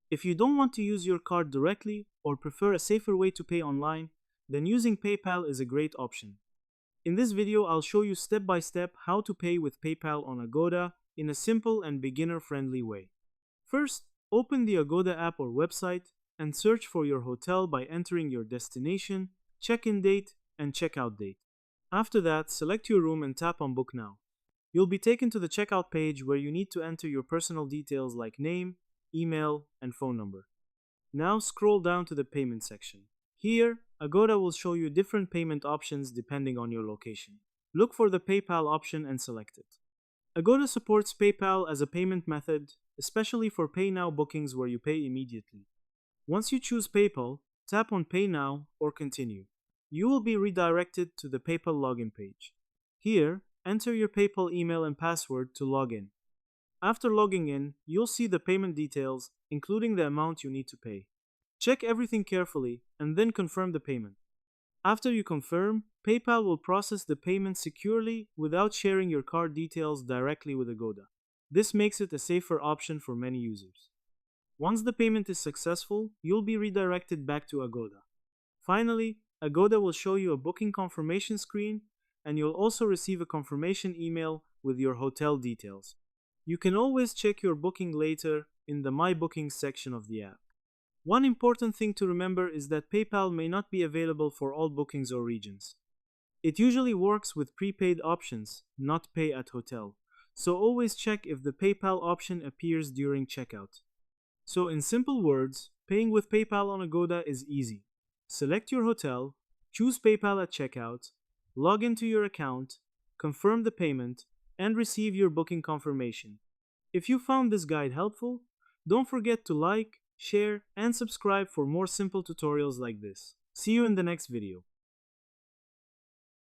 If you don't want to use your card directly or prefer a safer way to pay online, then using PayPal is a great option. In this video, I'll show you step by step how to pay with PayPal on Agoda in a simple and beginner-friendly way. First, open the Agoda app or website and search for your hotel by entering your destination, check-in date, and check-out date. After that, select your room and tap on Book Now. You'll be taken to the checkout page where you need to enter your personal details like name, email, and phone number. Now scroll down to the payment section. Here, Agoda will show you different payment options depending on your location. Look for the PayPal option and select it. Agoda supports PayPal as a payment method, especially for Pay Now bookings where you pay immediately. Once you choose PayPal, tap on Pay Now or Continue. You will be redirected to the PayPal login page. Here, enter your PayPal email and password to log in. After logging in, you'll see the payment details, including the amount you need to pay. Check everything carefully and then confirm the payment. After you confirm, PayPal will process the payment securely without sharing your card details directly with Agoda. This makes it a safer option for many users. Once the payment is successful, you'll be redirected back to Agoda. Finally, Agoda will show you a booking confirmation screen, and you'll also receive a confirmation email with your hotel details. You can always check your booking later in the My Bookings section of the app. One important thing to remember is that PayPal may not be available for all bookings or regions. It usually works with prepaid options, not pay at hotel, so always check if the PayPal option appears during checkout. So in simple words, paying with PayPal on Agoda is easy. Select your hotel, choose PayPal at checkout, log into your account, confirm the payment, and receive your booking confirmation. If you found this guide helpful, don't forget to like, share, and subscribe for more simple tutorials like this. See you in the next video.